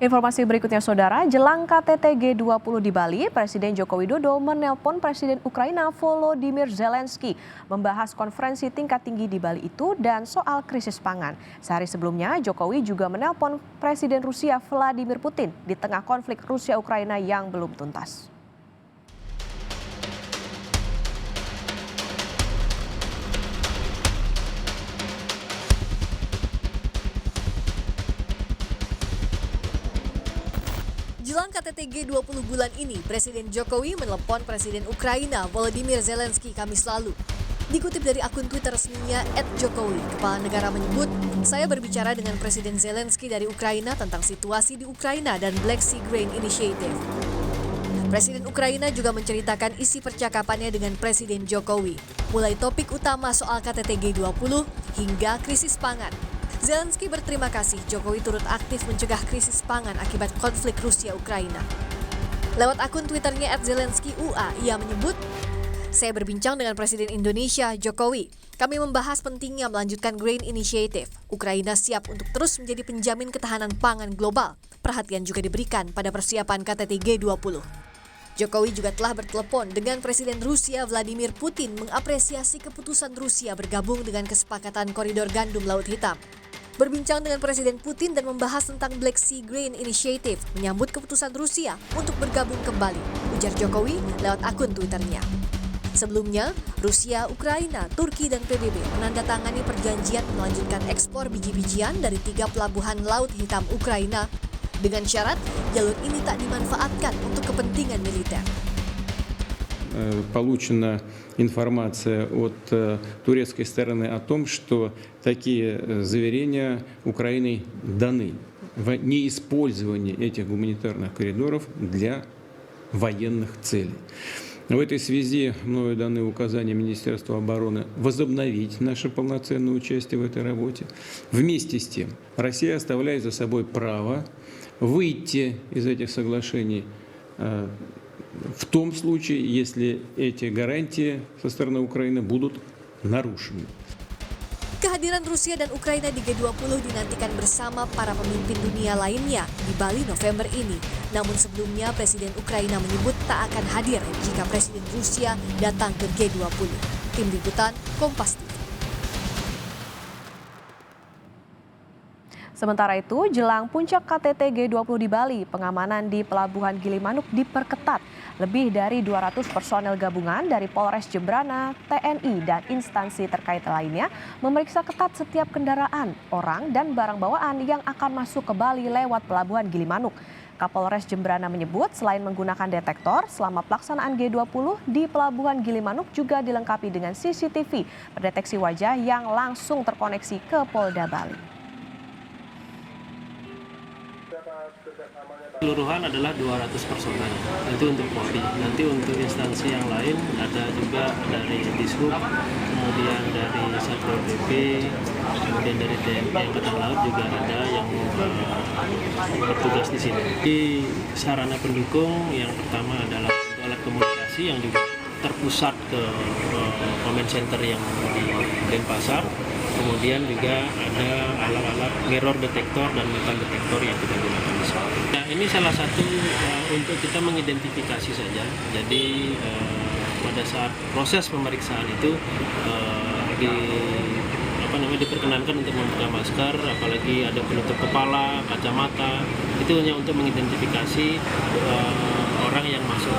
Informasi berikutnya, Saudara, jelang KTT G20 di Bali, Presiden Joko Widodo menelpon Presiden Ukraina Volodymyr Zelensky membahas konferensi tingkat tinggi di Bali itu dan soal krisis pangan. Sehari sebelumnya, Jokowi juga menelpon Presiden Rusia Vladimir Putin di tengah konflik Rusia-Ukraina yang belum tuntas. Jelang KTT G20 bulan ini, Presiden Jokowi menelepon Presiden Ukraina Volodymyr Zelensky Kamis lalu. Dikutip dari akun Twitter resminya @jokowi, kepala negara menyebut, "Saya berbicara dengan Presiden Zelensky dari Ukraina tentang situasi di Ukraina dan Black Sea Grain Initiative." Presiden Ukraina juga menceritakan isi percakapannya dengan Presiden Jokowi, mulai topik utama soal KTT G20 hingga krisis pangan. Zelensky berterima kasih Jokowi turut aktif mencegah krisis pangan akibat konflik Rusia-Ukraina. Lewat akun Twitternya @zelensky_ua, ia menyebut, "Saya berbincang dengan Presiden Indonesia, Jokowi. Kami membahas pentingnya melanjutkan Grain Initiative. Ukraina siap untuk terus menjadi penjamin ketahanan pangan global. Perhatian juga diberikan pada persiapan KTT G20. Jokowi juga telah bertelepon dengan Presiden Rusia Vladimir Putin mengapresiasi keputusan Rusia bergabung dengan kesepakatan koridor gandum Laut Hitam. Berbincang dengan Presiden Putin dan membahas tentang Black Sea Grain Initiative menyambut keputusan Rusia untuk bergabung kembali, ujar Jokowi lewat akun Twitternya. Sebelumnya, Rusia, Ukraina, Turki, dan PBB menandatangani perjanjian melanjutkan ekspor biji-bijian dari 3 pelabuhan Laut Hitam Ukraina dengan syarat jalur ini tak dimanfaatkan untuk kepentingan militer. Получена информация от турецкой стороны о том, что такие заверения Украиной даны в неиспользовании этих гуманитарных коридоров для военных целей. В этой связи мною даны указания Министерству обороны возобновить наше полноценное участие в этой работе. Вместе с тем, Россия оставляет за собой право выйти из этих соглашений в том случае, если эти гарантии со стороны Украины будут нарушены. Kehadiran Rusia dan Ukraina di G20 dinantikan bersama para pemimpin dunia lainnya di Bali November ini. Namun sebelumnya Presiden Ukraina menyebut tak akan hadir jika Presiden Rusia datang ke G20. Tim Liputan, Kompas TV. Sementara itu, jelang puncak KTT G20 di Bali, pengamanan di Pelabuhan Gilimanuk diperketat. Lebih dari 200 personel gabungan dari Polres Jembrana, TNI, dan instansi terkait lainnya memeriksa ketat setiap kendaraan, orang, dan barang bawaan yang akan masuk ke Bali lewat Pelabuhan Gilimanuk. Kapolres Jembrana menyebut selain menggunakan detektor, selama pelaksanaan G20 di Pelabuhan Gilimanuk juga dilengkapi dengan CCTV, pendeteksi wajah yang langsung terkoneksi ke Polda Bali. Keseluruhan adalah 200 personel, itu untuk Polri. Nanti untuk instansi yang lain ada juga dari Dishub, kemudian dari Satpol PP, kemudian dari TNI Angkatan Laut juga ada yang bertugas di sini. Di sarana pendukung yang pertama adalah untuk alat komunikasi yang juga terpusat ke comment center yang di Denpasar. Kemudian juga ada alat-alat mirror detektor dan metal detektor yang kita gunakan di sini. Nah, ini salah satu untuk kita mengidentifikasi saja. Jadi pada saat proses pemeriksaan itu diperkenankan untuk membuka masker, apalagi ada penutup kepala, kacamata. Itu hanya untuk mengidentifikasi orang yang masuk